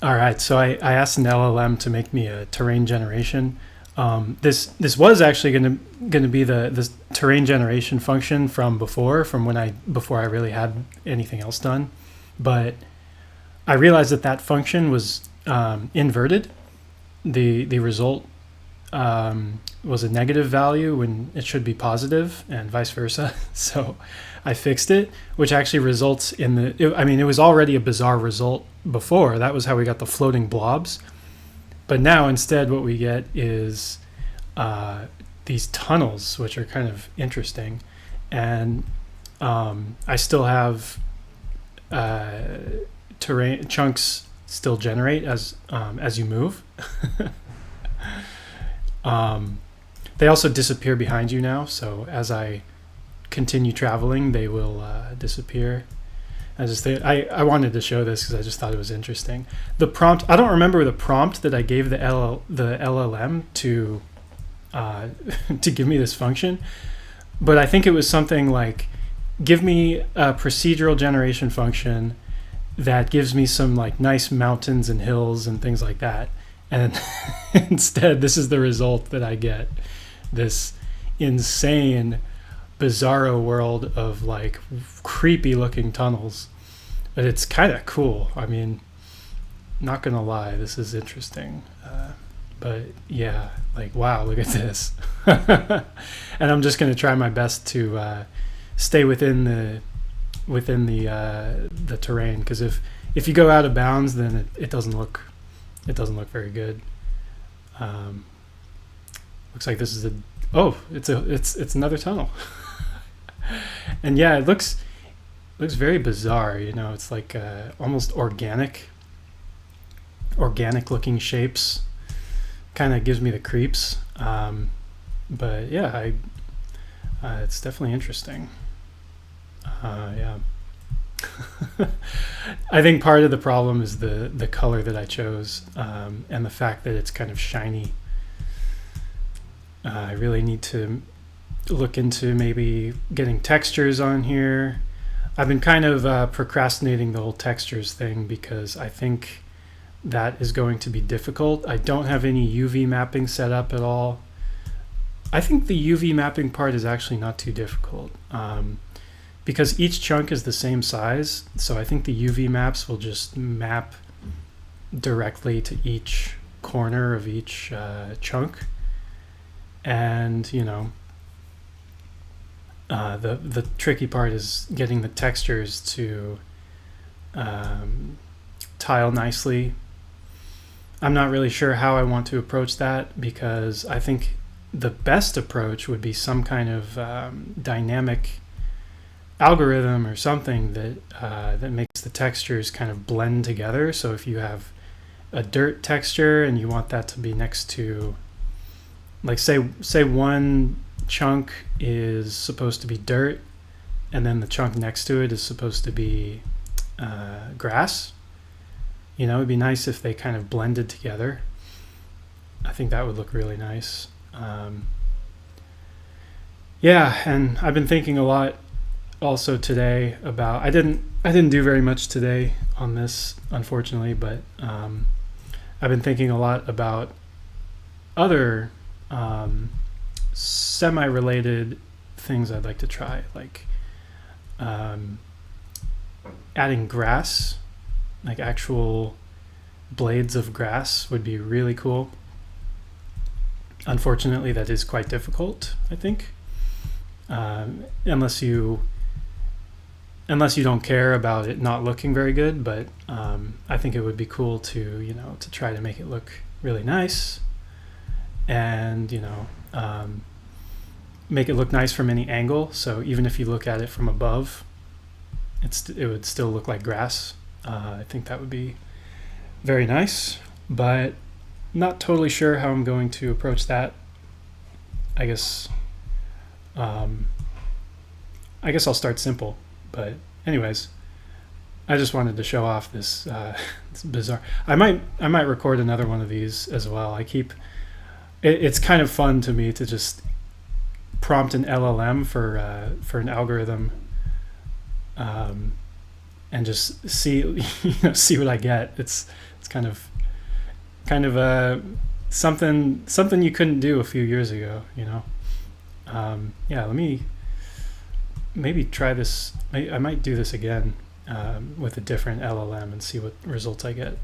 All right, so I asked an LLM to make me a terrain generation. This was actually gonna be the this terrain generation function from before, from when I before I really had anything else done, but I realized that that function was inverted. The result was a negative value when it should be positive, and vice versa. So I fixed it, which actually results in I mean, it was already a bizarre result before. That was how we got the floating blobs. But now instead, what we get is these tunnels, which are kind of interesting. And I still have terrain chunks still generate as you move. They also disappear behind you now, so as I continue traveling, they will disappear. I wanted to show this because I just thought it was interesting. The prompt, I don't remember the prompt that I gave the LLM to to give me this function, but I think it was something like, give me a procedural generation function that gives me some like nice mountains and hills and things like that. And instead, this is the result that I get. This insane, bizarro world of like creepy looking tunnels. But it's kind of cool. I mean, not gonna lie, this is interesting. But yeah, like, wow, look at this. And I'm just gonna try my best to stay within the terrain, because if you go out of bounds, then it doesn't look very good. Looks like this is it's another tunnel. And yeah, it looks very bizarre. You know, it's like almost organic looking shapes. Kind of gives me the creeps. But yeah, it's definitely interesting. Yeah. I think part of the problem is the color that I chose, and the fact that it's kind of shiny. I really need to look into maybe getting textures on here. I've been kind of procrastinating the whole textures thing because I think that is going to be difficult. I don't have any UV mapping set up at all. I think the UV mapping part is actually not too difficult. Because each chunk is the same size, so I think the UV maps will just map directly to each corner of each chunk. And, you know, the tricky part is getting the textures to tile nicely. I'm not really sure how I want to approach that, because I think the best approach would be some kind of dynamic algorithm or something that makes the textures kind of blend together. So if you have a dirt texture and you want that to be next to, like, say one chunk is supposed to be dirt and then the chunk next to it is supposed to be grass, you know, it'd be nice if they kind of blended together. I think that would look really nice. Yeah, and I've been thinking a lot also today about, I didn't do very much today on this, unfortunately, but I've been thinking a lot about other semi-related things I'd like to try, like adding grass, like actual blades of grass would be really cool. Unfortunately, that is quite difficult, I think, unless you don't care about it not looking very good. But I think it would be cool to, you know, to try to make it look really nice, and, you know, make it look nice from any angle. So even if you look at it from above, it would still look like grass. I think that would be very nice, but not totally sure how I'm going to approach that. I guess I'll start simple. But anyways, I just wanted to show off this, this bizarre. I might record another one of these as well. It's kind of fun to me to just prompt an LLM for an algorithm, and just see see what I get. It's It's kind of something you couldn't do a few years ago, you know. Yeah, let me maybe try this. I might do this again with a different LLM and see what results I get.